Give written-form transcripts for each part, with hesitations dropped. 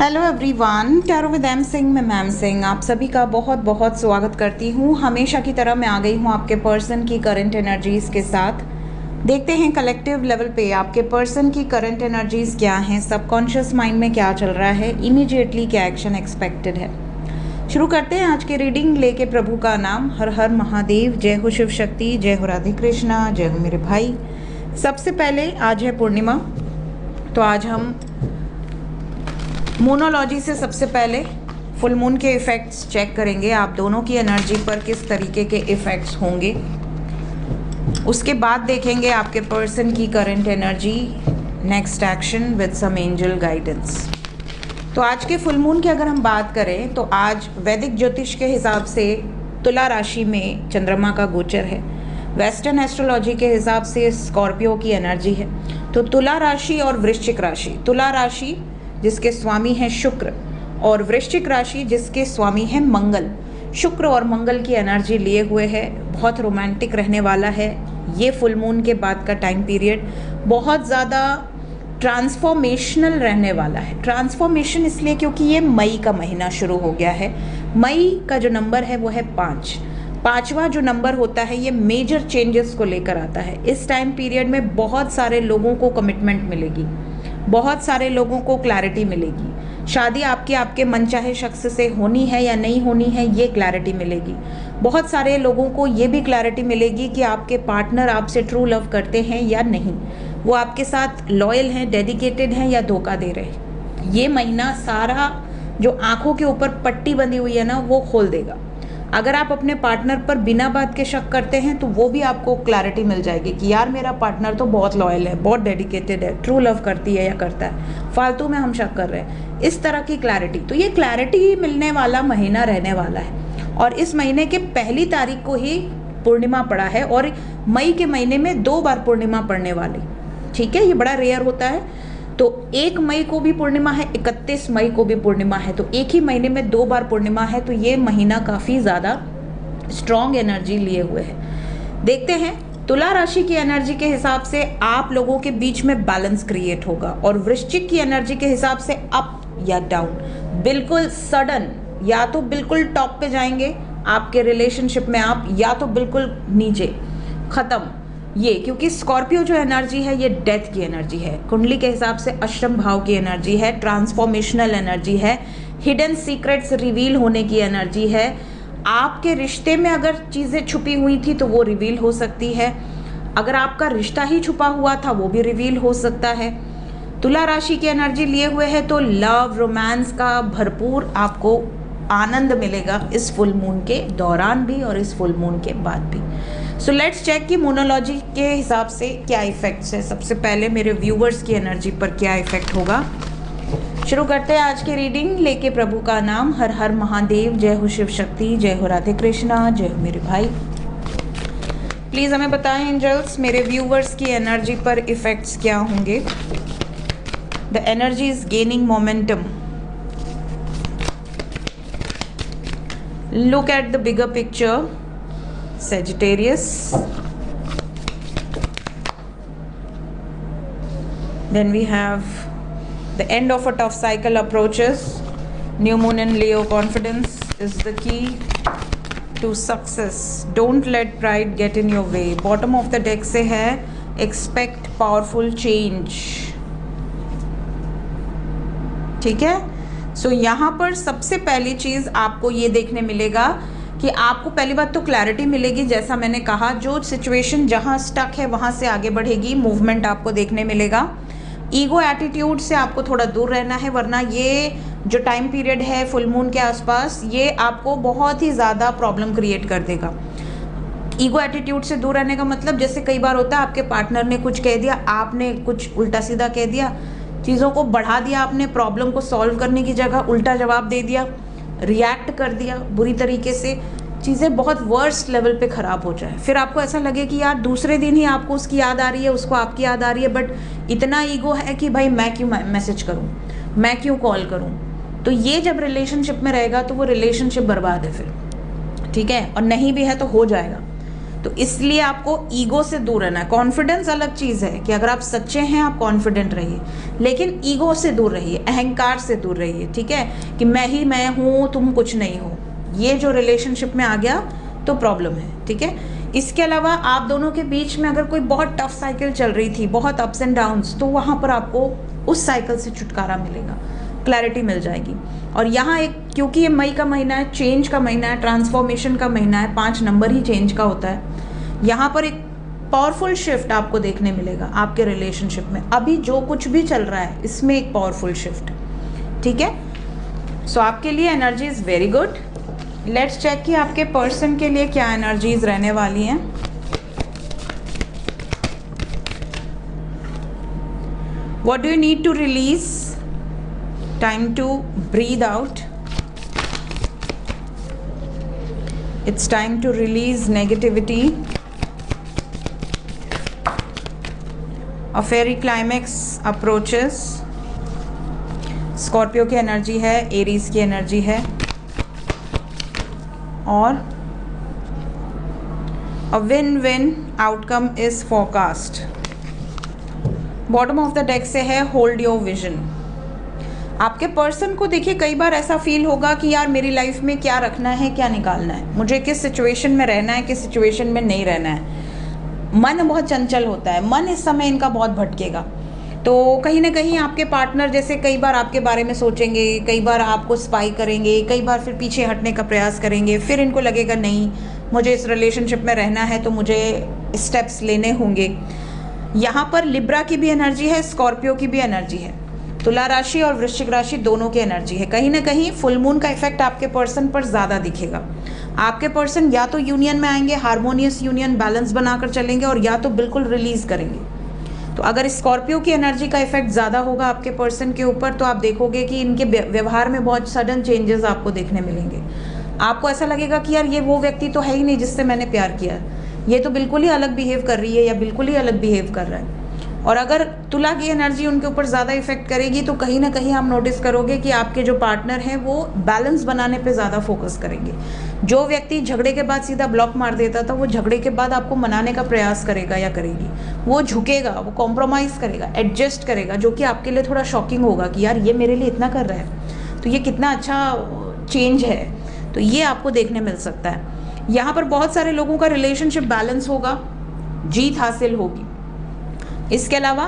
Hello everyone, tarot with M Singh में ma'am Singh आप सभी का बहुत बहुत स्वागत करती हूँ। हमेशा की तरह मैं आ गई हूँ आपके पर्सन की करंट एनर्जीज़ के साथ। देखते हैं कलेक्टिव लेवल पे आपके पर्सन की करंट एनर्जीज़ क्या हैं, सबकॉन्शियस माइंड में क्या चल रहा है, इमीडिएटली क्या एक्शन एक्सपेक्टेड है। शुरू करते हैं आज की रीडिंग लेके प्रभु का नाम। हर हर महादेव, जय हो शिव शक्ति, जय हो राधे कृष्णा, जय हो मेरे भाई। सबसे पहले आज है पूर्णिमा, तो आज हम मोनोलॉजी से सबसे पहले फुल मून के इफ़ेक्ट्स चेक करेंगे। आप दोनों की एनर्जी पर किस तरीके के इफ़ेक्ट्स होंगे, उसके बाद देखेंगे आपके पर्सन की current energy, next action with some angel guidance. तो आज के फुल मून की अगर हम बात करें तो आज वैदिक ज्योतिष के हिसाब से तुला राशि में चंद्रमा का गोचर है। वेस्टर्न एस्ट्रोलॉजी के हिसाब से स्कॉर्पियो की एनर्जी है। तो तुला राशि और वृश्चिक राशि, तुला राशि जिसके स्वामी हैं शुक्र और वृश्चिक राशि जिसके स्वामी हैं मंगल, शुक्र और मंगल की एनर्जी लिए हुए है। बहुत रोमांटिक रहने वाला है ये फुल मून के बाद का टाइम पीरियड, बहुत ज़्यादा ट्रांसफॉर्मेशनल रहने वाला है। ट्रांसफॉर्मेशन इसलिए क्योंकि ये मई का महीना शुरू हो गया है। मई का जो नंबर है वो है 5। पाँचवा जो नंबर होता है ये मेजर चेंजेस को लेकर आता है। इस टाइम पीरियड में बहुत सारे लोगों को कमिटमेंट मिलेगी, बहुत सारे लोगों को क्लैरिटी मिलेगी। शादी आपके मनचाहे शख्स से होनी है या नहीं होनी है, ये क्लैरिटी मिलेगी। बहुत सारे लोगों को ये भी क्लैरिटी मिलेगी कि आपके पार्टनर आपसे ट्रू लव करते हैं या नहीं, वो आपके साथ लॉयल हैं, डेडिकेटेड हैं या धोखा दे रहे हैं। ये महीना सारा जो आंखों के ऊपर पट्टी बंधी हुई है ना, वो खोल देगा। अगर आप अपने पार्टनर पर बिना बात के शक करते हैं तो वो भी आपको क्लैरिटी मिल जाएगी कि यार मेरा पार्टनर तो बहुत लॉयल है, बहुत डेडिकेटेड है, ट्रू लव करती है या करता है, फालतू में हम शक कर रहे हैं, इस तरह की क्लैरिटी। तो ये क्लैरिटी मिलने वाला महीना रहने वाला है। और इस महीने के पहली तारीख को ही पूर्णिमा पड़ा है और मई के महीने में 2 बार पूर्णिमा पड़ने वाली, ठीक है, ये बड़ा रेयर होता है। तो 1 मई को भी पूर्णिमा है, 31 मई को भी पूर्णिमा है, तो एक ही महीने में 2 बार पूर्णिमा है। तो ये महीना काफ़ी ज़्यादा स्ट्रॉन्ग एनर्जी लिए हुए है। देखते हैं तुला राशि की एनर्जी के हिसाब से आप लोगों के बीच में बैलेंस क्रिएट होगा और वृश्चिक की एनर्जी के हिसाब से अप या डाउन, बिल्कुल सडन, या तो बिल्कुल टॉप पे जाएंगे आपके रिलेशनशिप में आप, या तो बिल्कुल नीचे ख़त्म। ये क्योंकि स्कॉर्पियो जो एनर्जी है ये डेथ की एनर्जी है, कुंडली के हिसाब से अष्टम भाव की एनर्जी है, ट्रांसफॉर्मेशनल एनर्जी है, हिडन सीक्रेट्स रिवील होने की एनर्जी है। आपके रिश्ते में अगर चीज़ें छुपी हुई थी तो वो रिवील हो सकती है, अगर आपका रिश्ता ही छुपा हुआ था वो भी रिवील हो सकता है। तुला राशि की एनर्जी लिए हुए है तो लव रोमांस का भरपूर आपको आनंद मिलेगा इस फुल मून के दौरान भी और इस फुल मून के बाद भी। सो लेट्स चेक कि मोनोलॉजी के हिसाब से क्या इफेक्ट्स है। सबसे पहले मेरे व्यूवर्स की एनर्जी पर क्या इफेक्ट होगा। शुरू करते हैं आज की रीडिंग लेके प्रभु का नाम। हर हर महादेव, जय हो शिव शक्ति, जय हो राधे कृष्णा, जय हो मेरे भाई। प्लीज़ हमें बताएं एंजल्स, मेरे व्यूवर्स की एनर्जी पर इफेक्ट्स क्या होंगे। The energy is gaining momentum. Look at the bigger picture, Sagittarius. Then we have the end of a tough cycle approaches. New moon in Leo, confidence is the key to success. Don't let pride get in your way. Bottom of the deck से है expect powerful change. ठीक है। सो यहाँ पर सबसे पहली चीज़ आपको ये देखने मिलेगा कि आपको पहली बात तो क्लैरिटी मिलेगी। जैसा मैंने कहा, जो सिचुएशन जहाँ स्टक है वहाँ से आगे बढ़ेगी, मूवमेंट आपको देखने मिलेगा। ईगो एटीट्यूड से आपको थोड़ा दूर रहना है, वरना ये जो टाइम पीरियड है फुल मून के आसपास ये आपको बहुत ही ज़्यादा प्रॉब्लम क्रिएट कर देगा। ईगो एटीट्यूड से दूर रहने का मतलब, जैसे कई बार होता है आपके पार्टनर ने कुछ कह दिया, आपने कुछ उल्टा सीधा कह दिया, चीज़ों को बढ़ा दिया आपने, प्रॉब्लम को सॉल्व करने की जगह उल्टा जवाब दे दिया, रिएक्ट कर दिया बुरी तरीके से, चीज़ें बहुत वर्स्ट लेवल पे ख़राब हो जाए। फिर आपको ऐसा लगे कि यार दूसरे दिन ही आपको उसकी याद आ रही है, उसको आपकी याद आ रही है, बट इतना ईगो है कि भाई मैं क्यों मैसेज करूँ, मैं क्यों कॉल करूँ। तो ये जब रिलेशनशिप में रहेगा तो वो रिलेशनशिप बर्बाद है फिर, ठीक है, और नहीं भी है तो हो जाएगा। तो इसलिए आपको ईगो से दूर रहना है। कॉन्फिडेंस अलग चीज़ है कि अगर आप सच्चे हैं आप कॉन्फिडेंट रहिए, लेकिन ईगो से दूर रहिए, अहंकार से दूर रहिए, ठीक है, कि मैं ही मैं हूँ, तुम कुछ नहीं हो। ये जो रिलेशनशिप में आ गया तो प्रॉब्लम है, ठीक है। इसके अलावा आप दोनों के बीच में अगर कोई बहुत टफ साइकिल चल रही थी, बहुत अप्स एंड डाउन्स, तो वहाँ पर आपको उस साइकिल से छुटकारा मिलेगा, क्लैरिटी मिल जाएगी। और यहाँ एक, क्योंकि ये मई का महीना है, चेंज का महीना है, ट्रांसफॉर्मेशन का महीना है, 5 नंबर ही चेंज का होता है, यहाँ पर एक पावरफुल शिफ्ट आपको देखने मिलेगा आपके रिलेशनशिप में। अभी जो कुछ भी चल रहा है इसमें एक पावरफुल शिफ्ट, ठीक है। सो आपके लिए energy is very good. Let's check कि आपके पर्सन के लिए क्या एनर्जीज रहने वाली हैं। What do you need to release? Time to breathe out. It's time to release negativity. A fiery climax approaches. Scorpio की एनर्जी है, एरीज की एनर्जी है, और a win win outcome is forecast. Bottom of the deck से है hold your vision. आपके person को देखिए, कई बार ऐसा फील होगा कि यार मेरी लाइफ में क्या रखना है, क्या निकालना है, मुझे किस सिचुएशन में रहना है, किस सिचुएशन में नहीं रहना है। मन बहुत चंचल होता है, मन इस समय इनका बहुत भटकेगा। तो कहीं ना कहीं आपके पार्टनर जैसे कई बार आपके बारे में सोचेंगे, कई बार आपको स्पाई करेंगे, कई बार फिर पीछे हटने का प्रयास करेंगे, फिर इनको लगेगा नहीं मुझे इस रिलेशनशिप में रहना है तो मुझे स्टेप्स लेने होंगे। यहाँ पर लिब्रा की भी एनर्जी है, स्कॉर्पियो की भी एनर्जी है, तुला राशि और वृश्चिक राशि दोनों की एनर्जी है। कहीं ना कहीं फुल मून का इफेक्ट आपके पर्सन पर ज़्यादा दिखेगा। आपके पर्सन या तो यूनियन में आएंगे, हार्मोनियस यूनियन, बैलेंस बनाकर चलेंगे, और या तो बिल्कुल रिलीज करेंगे। तो अगर स्कॉर्पियो की एनर्जी का इफेक्ट ज़्यादा होगा आपके पर्सन के ऊपर, तो आप देखोगे कि इनके व्यवहार में बहुत सडन चेंजेस आपको देखने मिलेंगे। आपको ऐसा लगेगा कि यार ये वो व्यक्ति तो है ही नहीं जिससे मैंने प्यार किया, ये तो बिल्कुल ही अलग बिहेव कर रही है या बिल्कुल ही अलग बिहेव कर रहा है। और अगर तुला की एनर्जी उनके ऊपर ज़्यादा इफेक्ट करेगी तो कहीं ना कहीं आप नोटिस करोगे कि आपके जो पार्टनर हैं वो बैलेंस बनाने पे ज़्यादा फोकस करेंगे। जो व्यक्ति झगड़े के बाद सीधा ब्लॉक मार देता था, वो झगड़े के बाद आपको मनाने का प्रयास करेगा या करेगी, वो झुकेगा, वो कॉम्प्रोमाइज़ करेगा, एडजस्ट करेगा, जो कि आपके लिए थोड़ा शॉकिंग होगा कि यार ये मेरे लिए इतना कर रहा है तो ये कितना अच्छा चेंज है। तो ये आपको देखने मिल सकता है। यहाँ पर बहुत सारे लोगों का रिलेशनशिप बैलेंस होगा, जीत हासिल होगी। इसके अलावा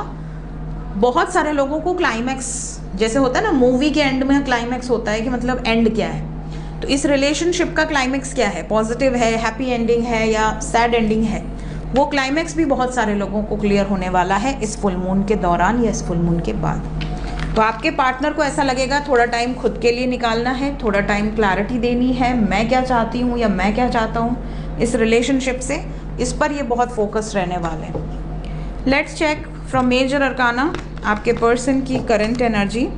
बहुत सारे लोगों को क्लाइमैक्स, जैसे होता है ना मूवी के एंड में क्लाइमैक्स होता है कि मतलब एंड क्या है, तो इस रिलेशनशिप का क्लाइमैक्स क्या है, पॉजिटिव है, हैप्पी एंडिंग है या सैड एंडिंग है, वो क्लाइमैक्स भी बहुत सारे लोगों को क्लियर होने वाला है इस फुल मून के दौरान या इस फुल मून के बाद। तो आपके पार्टनर को ऐसा लगेगा थोड़ा टाइम खुद के लिए निकालना है, थोड़ा टाइम क्लैरिटी देनी है, मैं क्या चाहती हूँ या मैं क्या चाहता हूँ इस रिलेशनशिप से, इस पर ये बहुत फोकस रहने वाले हैं। Let's check from major arcana आपके पर्सन की करंट एनर्जी।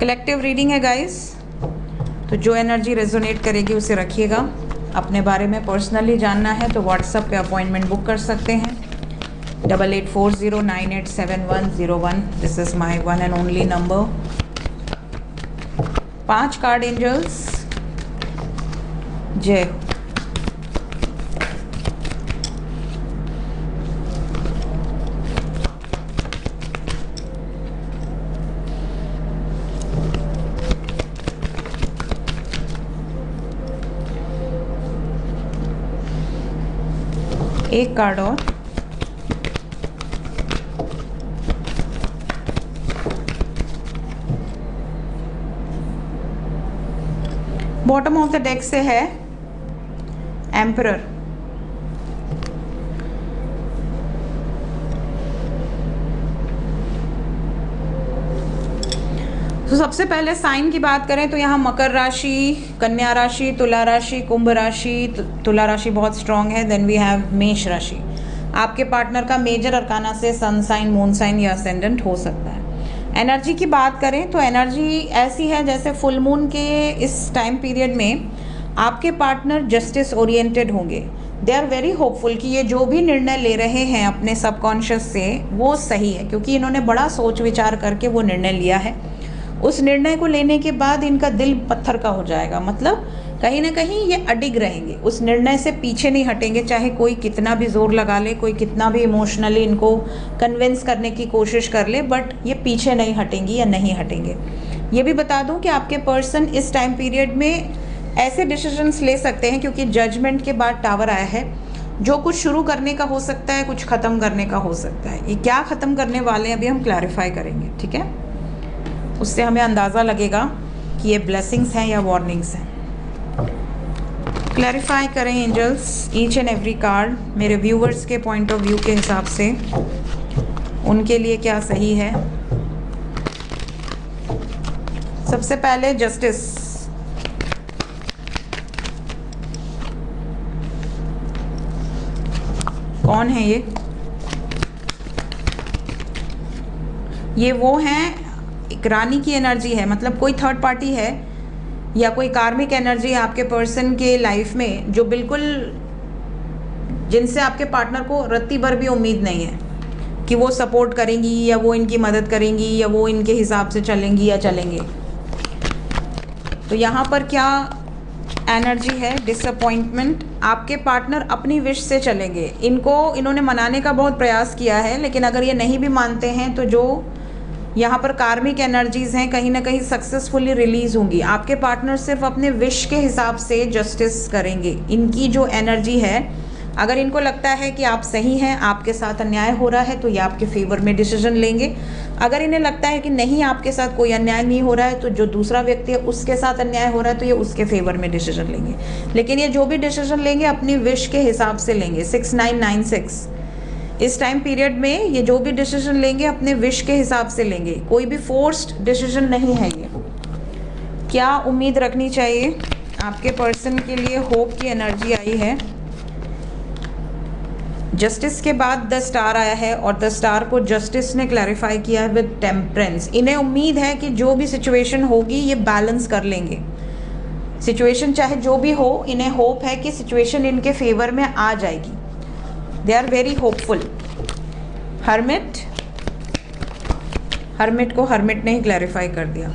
कलेक्टिव रीडिंग है गाइस, तो जो एनर्जी रेजोनेट करेगी उसे रखिएगा। अपने बारे में पर्सनली जानना है तो व्हाट्सएप पे अपॉइंटमेंट बुक कर सकते हैं 8840987101। This is my one and only number. 5 card angels, जय हो। एक कार्ड और, बॉटम ऑफ द डेक से है एम्परर। तो सबसे पहले साइन की बात करें तो यहाँ मकर राशि, कन्या राशि, तुला राशि, कुंभ राशि। तुला राशि बहुत स्ट्रांग है। देन वी हैव मेष राशि। आपके पार्टनर का मेजर अरकाना से सन साइन, मून साइन या असेंडेंट हो सकता है। एनर्जी की बात करें तो एनर्जी ऐसी है जैसे फुल मून के इस टाइम पीरियड में आपके पार्टनर जस्टिस ओरिएंटेड होंगे। दे आर वेरी होपफुल कि ये जो भी निर्णय ले रहे हैं अपने सबकॉन्शियस से वो सही है, क्योंकि इन्होंने बड़ा सोच विचार करके वो निर्णय लिया है। उस निर्णय को लेने के बाद इनका दिल पत्थर का हो जाएगा, मतलब कहीं ना कहीं ये अडिग रहेंगे, उस निर्णय से पीछे नहीं हटेंगे, चाहे कोई कितना भी जोर लगा ले, कोई कितना भी इमोशनली इनको कन्विंस करने की कोशिश कर ले, बट ये पीछे नहीं हटेंगी या नहीं हटेंगे। ये भी बता दूं कि आपके पर्सन इस टाइम पीरियड में ऐसे डिसीजंस ले सकते हैं, क्योंकि जजमेंट के बाद टावर आया है, जो कुछ शुरू करने का हो सकता है, कुछ ख़त्म करने का हो सकता है। ये क्या ख़त्म करने वाले हैं अभी हम क्लैरिफाई करेंगे, ठीक है? उससे हमें अंदाज़ा लगेगा कि ये ब्लेसिंग्स हैं या वार्निंग्स हैं। क्लैरिफाई करें angels each and every card मेरे व्यूवर्स के पॉइंट ऑफ व्यू के हिसाब से, उनके लिए क्या सही है। सबसे पहले जस्टिस, कौन है ये वो हैं, एक रानी की एनर्जी है, मतलब कोई थर्ड पार्टी है या कोई कार्मिक एनर्जी है आपके पर्सन के लाइफ में, जो बिल्कुल जिनसे आपके पार्टनर को रत्ती भर भी उम्मीद नहीं है कि वो सपोर्ट करेंगी या वो इनकी मदद करेंगी या वो इनके हिसाब से चलेंगी या चलेंगे। तो यहाँ पर क्या एनर्जी है? डिसअपॉइंटमेंट। आपके पार्टनर अपनी विश से चलेंगे, इन्होंने मनाने का बहुत प्रयास किया है, लेकिन अगर ये नहीं भी मानते हैं तो जो यहाँ पर कार्मिक एनर्जीज़ हैं कहीं ना कहीं सक्सेसफुली रिलीज़ होंगी। आपके पार्टनर सिर्फ अपने विश के हिसाब से जस्टिस करेंगे। इनकी जो एनर्जी है, अगर इनको लगता है कि आप सही हैं, आपके साथ अन्याय हो रहा है, तो ये आपके फेवर में डिसीजन लेंगे। अगर इन्हें लगता है कि नहीं, आपके साथ कोई अन्याय नहीं हो रहा है, तो जो दूसरा व्यक्ति है उसके साथ अन्याय हो रहा है, तो ये उसके फेवर में डिसीजन लेंगे। लेकिन ये जो भी डिसीजन लेंगे अपनी विश के हिसाब से लेंगे। 6996 इस टाइम पीरियड में ये जो भी डिसीजन लेंगे अपने विश के हिसाब से लेंगे, कोई भी फोर्स्ड डिसीजन नहीं है ये। क्या उम्मीद रखनी चाहिए? आपके पर्सन के लिए होप की एनर्जी आई है। जस्टिस के बाद द स्टार आया है और द स्टार को जस्टिस ने क्लैरिफाई किया है विद टेम्परेंस। इन्हें उम्मीद है कि जो भी सिचुएशन होगी ये बैलेंस कर लेंगे। सिचुएशन चाहे जो भी हो, इन्हें होप है कि सिचुएशन इनके फेवर में आ जाएगी। They are very hopeful. Hermit, hermit को हर्मिट ने ही क्लैरिफाई कर दिया।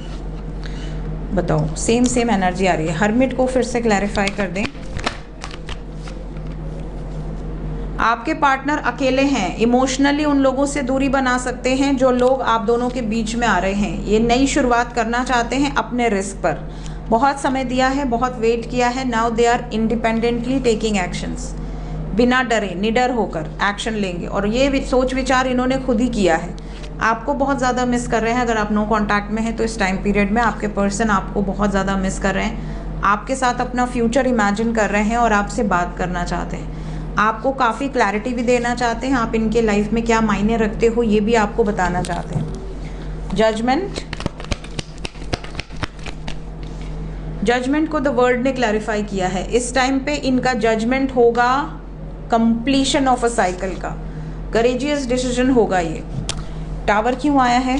बताओ, सेम एनर्जी आ रही है। हर्मिट को फिर से क्लैरिफाई कर दें। आपके पार्टनर अकेले हैं, इमोशनली उन लोगों से दूरी बना सकते हैं जो लोग आप दोनों के बीच में आ रहे हैं। ये नई शुरुआत करना चाहते हैं अपने रिस्क पर। बहुत समय दिया है, बहुत वेट किया है। Now they are independently taking actions. बिना डरे, निडर होकर एक्शन लेंगे, और ये सोच विचार इन्होंने खुद ही किया है। आपको बहुत ज़्यादा मिस कर रहे हैं। अगर आप नो कांटेक्ट में हैं तो इस टाइम पीरियड में आपके पर्सन आपको बहुत ज़्यादा मिस कर रहे हैं। आपके साथ अपना फ्यूचर इमेजिन कर रहे हैं और आपसे बात करना चाहते हैं। आपको काफ़ी क्लैरिटी भी देना चाहते हैं। आप इनके लाइफ में क्या मायने रखते हो ये भी आपको बताना चाहते हैं। जजमेंट, जजमेंट को द वर्ड ने क्लैरिफाई किया है। इस टाइम पे इनका जजमेंट होगा कंप्लीशन ऑफ अ साइकिल का, करेजियस डिसीजन होगा ये। टावर क्यों आया है?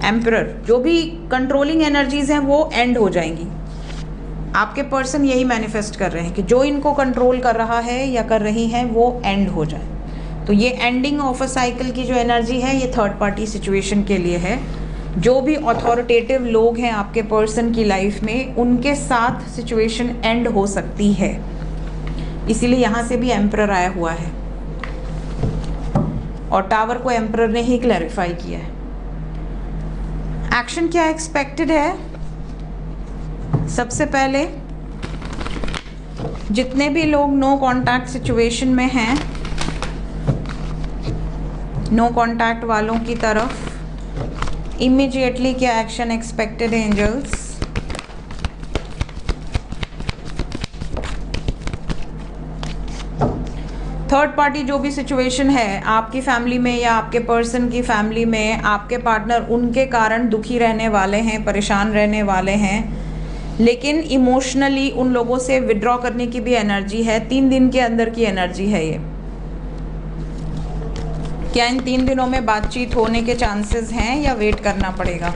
एम्परर। जो भी कंट्रोलिंग एनर्जीज हैं वो एंड हो जाएंगी। आपके पर्सन यही मैनिफेस्ट कर रहे हैं कि जो इनको कंट्रोल कर रहा है या कर रही हैं वो एंड हो जाए। तो ये एंडिंग ऑफ अ साइकिल की जो एनर्जी है ये थर्ड पार्टी सिचुएशन के लिए है। जो भी अथॉरिटेटिव लोग हैं आपके पर्सन की लाइफ में, उनके साथ सिचुएशन एंड हो सकती है। इसीलिए यहाँ से भी एम्परर आया हुआ है और टावर को एम्परर ने ही क्लैरिफाई किया है। एक्शन क्या एक्सपेक्टेड है? सबसे पहले जितने भी लोग नो कांटेक्ट सिचुएशन में हैं, नो कांटेक्ट वालों की तरफ इमीडिएटली क्या एक्शन एक्सपेक्टेड है एंजल्स? थर्ड पार्टी जो भी सिचुएशन है आपकी फैमिली में या आपके पर्सन की फैमिली में, आपके पार्टनर उनके कारण दुखी रहने वाले हैं, परेशान रहने वाले हैं, लेकिन इमोशनली उन लोगों से विड्रॉ करने की भी एनर्जी है। 3 दिन के अंदर की एनर्जी है ये। क्या इन 3 दिनों में बातचीत होने के चांसेस हैं या वेट करना पड़ेगा?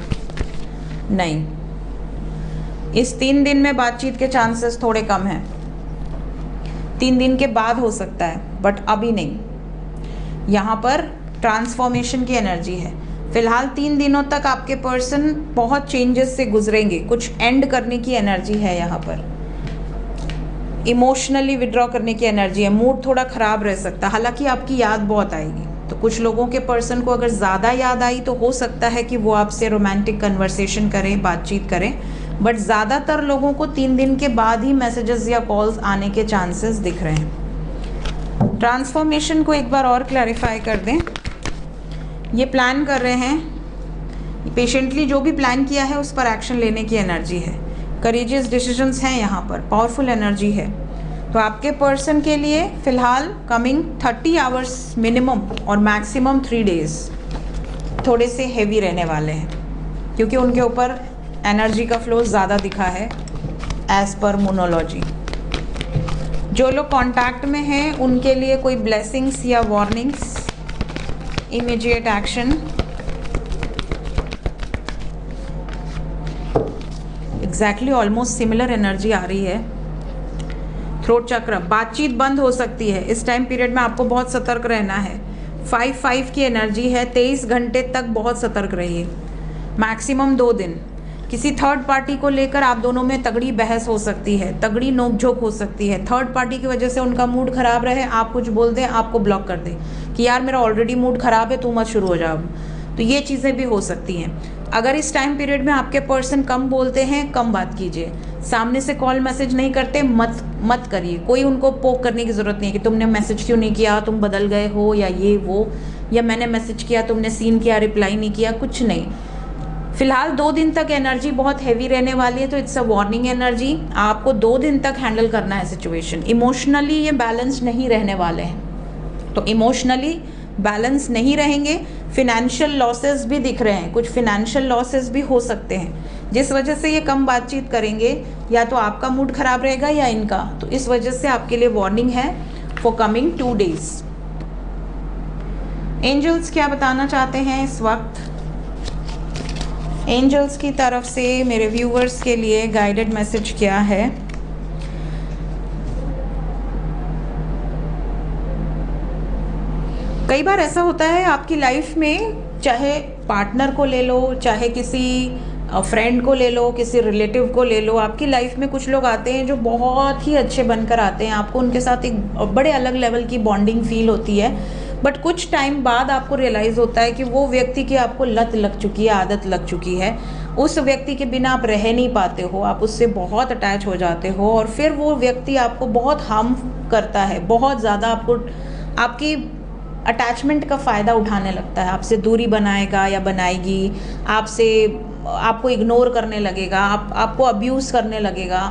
नहीं, इस 3 दिन में बातचीत के चांसेस थोड़े कम हैं। 3 दिन के बाद हो सकता है, बट अभी नहीं। यहाँ पर ट्रांसफॉर्मेशन की एनर्जी है। फिलहाल 3 दिनों तक आपके पर्सन बहुत चेंजेस से गुजरेंगे, कुछ एंड करने की एनर्जी है यहाँ पर, इमोशनली विड्रॉ करने की एनर्जी है, मूड थोड़ा ख़राब रह सकता है, हालांकि आपकी याद बहुत आएगी। तो कुछ लोगों के पर्सन को अगर ज़्यादा याद आई तो हो सकता है कि वो आपसे रोमांटिक कन्वर्सेशन करें, बातचीत करें, बट ज़्यादातर लोगों को 3 दिन के बाद ही मैसेजेस या कॉल्स आने के चांसेस दिख रहे हैं। ट्रांसफॉर्मेशन को एक बार और क्लैरिफाई कर दें। ये प्लान कर रहे हैं, पेशेंटली जो भी प्लान किया है उस पर एक्शन लेने की एनर्जी है, करेजियस डिसीजंस हैं यहाँ पर, पावरफुल एनर्जी है। तो आपके पर्सन के लिए फ़िलहाल कमिंग 30 आवर्स मिनिमम और मैक्सिमम 3 डेज़ थोड़े से हेवी रहने वाले हैं, क्योंकि उनके ऊपर एनर्जी का फ्लो ज़्यादा दिखा है एज़ पर मोनोलॉजी। जो लोग कांटेक्ट में हैं उनके लिए कोई ब्लेसिंग्स या warnings, immediate action, exactly almost similar energy आ रही है। थ्रोट चक्र, बातचीत बंद हो सकती है इस टाइम पीरियड में, आपको बहुत सतर्क रहना है। 5-5 की एनर्जी है, 23 घंटे तक बहुत सतर्क रहिए, मैक्सिमम 2 दिन। किसी थर्ड पार्टी को लेकर आप दोनों में तगड़ी बहस हो सकती है, तगड़ी नोकझोंक हो सकती है। थर्ड पार्टी की वजह से उनका मूड ख़राब रहे, आप कुछ बोल दें, आपको ब्लॉक कर दें कि यार मेरा ऑलरेडी मूड ख़राब है, तू मत शुरू हो जाओ। तो ये चीज़ें भी हो सकती हैं। अगर इस टाइम पीरियड में आपके पर्सन कम बोलते हैं, कम बात कीजिए। सामने से कॉल मैसेज नहीं करते, मत करिए। कोई उनको पोक करने की ज़रूरत नहीं है कि तुमने मैसेज क्यों नहीं किया, तुम बदल गए हो, या ये वो, या मैंने मैसेज किया तुमने सीन किया, रिप्लाई नहीं किया, कुछ नहीं। फिलहाल 2 दिन तक एनर्जी बहुत हैवी रहने वाली है, तो इट्स अ वार्निंग एनर्जी। आपको 2 दिन तक हैंडल करना है सिचुएशन। इमोशनली ये बैलेंस नहीं रहने वाले हैं, तो इमोशनली बैलेंस नहीं रहेंगे। फिनेंशियल लॉसेस भी दिख रहे हैं, कुछ फिनेंशियल लॉसेस भी हो सकते हैं जिस वजह से ये कम बातचीत करेंगे, या तो आपका मूड ख़राब रहेगा या इनका। तो इस वजह से आपके लिए वार्निंग है फॉर कमिंग 2 डेज। एंजल्स क्या बताना चाहते हैं इस वक्त? एंजल्स की तरफ से मेरे व्यूवर्स के लिए गाइडेड मैसेज क्या है? कई बार ऐसा होता है आपकी लाइफ में, चाहे पार्टनर को ले लो, चाहे किसी फ्रेंड को ले लो, किसी रिलेटिव को ले लो, आपकी लाइफ में कुछ लोग आते हैं जो बहुत ही अच्छे बनकर आते हैं, आपको उनके साथ एक बड़े अलग लेवल की बॉन्डिंग फील होती है। बट कुछ टाइम बाद आपको रियलाइज़ होता है कि वो व्यक्ति की आपको लत लग चुकी है, आदत लग चुकी है, उस व्यक्ति के बिना आप रह नहीं पाते हो, आप उससे बहुत अटैच हो जाते हो, और फिर वो व्यक्ति आपको बहुत हार्म करता है, बहुत ज़्यादा आपको आपकी अटैचमेंट का फ़ायदा उठाने लगता है, आपसे दूरी बनाएगा या बनाएगी, आपको इग्नोर करने लगेगा, आपको अब्यूज़ करने लगेगा।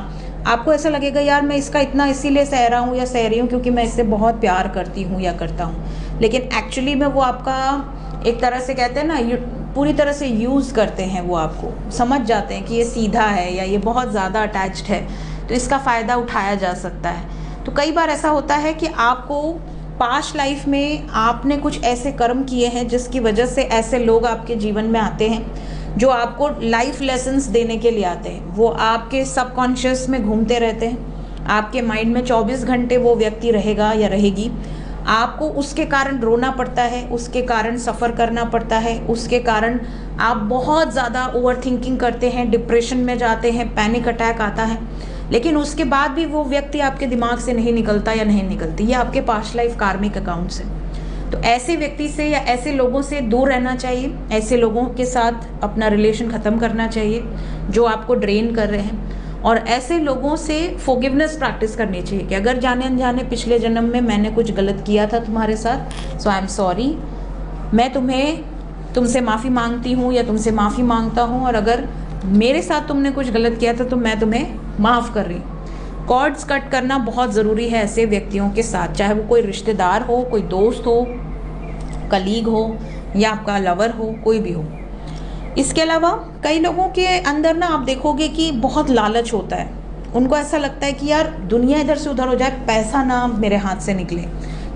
आपको ऐसा लगेगा यार मैं इसका इतना इसीलिए सह रहा हूँ या सह रही हूँ क्योंकि मैं इससे बहुत प्यार करती हूँ या करता हूँ, लेकिन एक्चुअली में वो आपका एक तरह से कहते हैं ना, पूरी तरह से यूज़ करते हैं। वो आपको समझ जाते हैं कि ये सीधा है या ये बहुत ज़्यादा अटैच्ड है, तो इसका फ़ायदा उठाया जा सकता है। तो कई बार ऐसा होता है कि आपको पास्ट लाइफ में आपने कुछ ऐसे कर्म किए हैं जिसकी वजह से ऐसे लोग आपके जीवन में आते हैं जो आपको लाइफ लेसन्स देने के लिए आते हैं। वो आपके सबकॉन्शियस में घूमते रहते हैं, आपके माइंड में 24 घंटे वो व्यक्ति रहेगा या रहेगी। आपको उसके कारण रोना पड़ता है, उसके कारण सफ़र करना पड़ता है, उसके कारण आप बहुत ज़्यादा ओवरथिंकिंग करते हैं, डिप्रेशन में जाते हैं, पैनिक अटैक आता है, लेकिन उसके बाद भी वो व्यक्ति आपके दिमाग से नहीं निकलता या नहीं निकलती। ये आपके पास्ट लाइफ कार्मिक अकाउंट्स हैं। तो ऐसे व्यक्ति से या ऐसे लोगों से दूर रहना चाहिए, ऐसे लोगों के साथ अपना रिलेशन ख़त्म करना चाहिए जो आपको ड्रेन कर रहे हैं, और ऐसे लोगों से फॉरगिवनेस प्रैक्टिस करनी चाहिए कि अगर जाने अनजाने पिछले जन्म में मैंने कुछ गलत किया था तुम्हारे साथ, सो आई एम सॉरी, मैं तुमसे माफ़ी मांगती हूँ या तुमसे माफ़ी मांगता हूँ, और अगर मेरे साथ तुमने कुछ गलत किया था तो मैं तुम्हें माफ़ कर रही हूँ। कॉर्ड्स कट करना बहुत ज़रूरी है ऐसे व्यक्तियों के साथ, चाहे वो कोई रिश्तेदार हो, कोई दोस्त हो, कलीग हो, या आपका लवर हो, कोई भी हो। इसके अलावा कई लोगों के अंदर ना आप देखोगे कि बहुत लालच होता है। उनको ऐसा लगता है कि यार दुनिया इधर से उधर हो जाए, पैसा ना मेरे हाथ से निकले।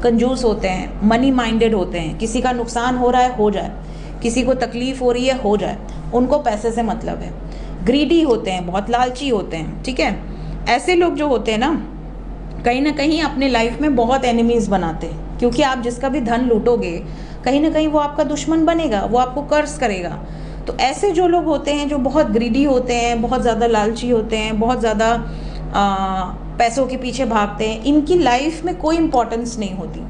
कंजूस होते हैं, मनी माइंडेड होते हैं, किसी का नुकसान हो रहा है हो जाए, किसी को तकलीफ़ हो रही है हो जाए, उनको पैसे से मतलब है। ग्रीडी होते हैं, बहुत लालची होते हैं, ठीक है। ऐसे लोग जो होते हैं ना कहीं अपने लाइफ में बहुत एनिमीज़ बनाते हैं, क्योंकि आप जिसका भी धन लूटोगे कहीं ना कहीं वो आपका दुश्मन बनेगा, वो आपको कर्ज करेगा। तो ऐसे जो लोग होते हैं जो बहुत ग्रीडी होते हैं, बहुत ज़्यादा लालची होते हैं, बहुत ज़्यादा पैसों के पीछे भागते हैं, इनकी लाइफ में कोई इम्पोर्टेंस नहीं होती।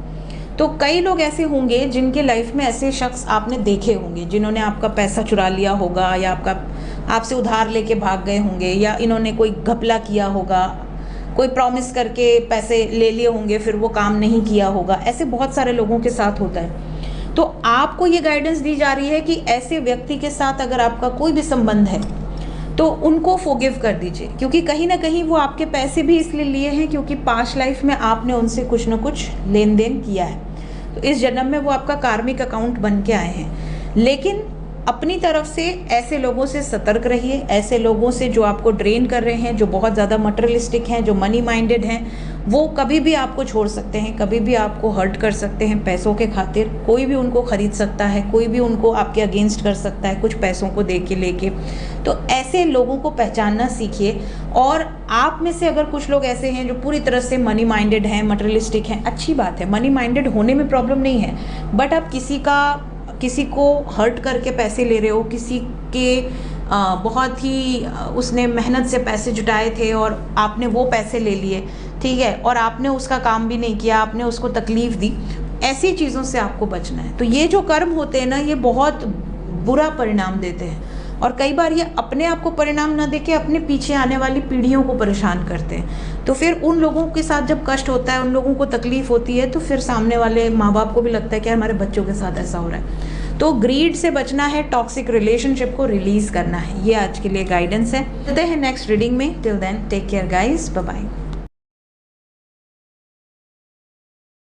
तो कई लोग ऐसे होंगे जिनके लाइफ में ऐसे शख्स आपने देखे होंगे जिन्होंने आपका पैसा चुरा लिया होगा, या आपसे उधार लेके भाग गए होंगे, या इन्होंने कोई घपला किया होगा, कोई प्रॉमिस करके पैसे ले लिए होंगे फिर वो काम नहीं किया होगा। ऐसे बहुत सारे लोगों के साथ होता है। तो आपको ये गाइडेंस दी जा रही है कि ऐसे व्यक्ति के साथ अगर आपका कोई भी संबंध है तो उनको फॉरगिव कर दीजिए, क्योंकि कहीं ना कहीं वो आपके पैसे भी इसलिए लिए हैं क्योंकि पास्ट लाइफ में आपने उनसे कुछ ना कुछ लेन देन किया है। तो इस जन्म में वो आपका कार्मिक अकाउंट बन के आए हैं। लेकिन अपनी तरफ से ऐसे लोगों से सतर्क रहिए, ऐसे लोगों से जो आपको ड्रेन कर रहे हैं, जो बहुत ज़्यादा मटेरियलिस्टिक हैं, जो मनी माइंडेड हैं, वो कभी भी आपको छोड़ सकते हैं, कभी भी आपको हर्ट कर सकते हैं पैसों के खातिर। कोई भी उनको खरीद सकता है, कोई भी उनको आपके अगेंस्ट कर सकता है कुछ पैसों को दे के लेके। तो ऐसे लोगों को पहचानना सीखिए। और आप में से अगर कुछ लोग ऐसे हैं जो पूरी तरह से मनी माइंडेड हैं, मटेरियलिस्टिक हैं, अच्छी बात है, मनी माइंडेड होने में प्रॉब्लम नहीं है, बट आप किसी को हर्ट करके पैसे ले रहे हो, किसी के बहुत ही उसने मेहनत से पैसे जुटाए थे और आपने वो पैसे ले लिए, ठीक है, और आपने उसका काम भी नहीं किया, आपने उसको तकलीफ़ दी। ऐसी चीज़ों से आपको बचना है। तो ये जो कर्म होते हैं ना, ये बहुत बुरा परिणाम देते हैं, और कई बार ये अपने आप को परिणाम ना देके अपने पीछे आने वाली पीढ़ियों को परेशान करते हैं। तो फिर उन लोगों के साथ जब कष्ट होता है, उन लोगों को तकलीफ होती है, तो फिर सामने वाले माँ बाप को भी लगता है कि हमारे बच्चों के साथ ऐसा हो रहा है। तो ग्रीड से बचना है, टॉक्सिक रिलेशनशिप को रिलीज करना है। ये आज के लिए गाइडेंस है। मिलते हैं नेक्स्ट रीडिंग में। Till then take care guys, bye bye.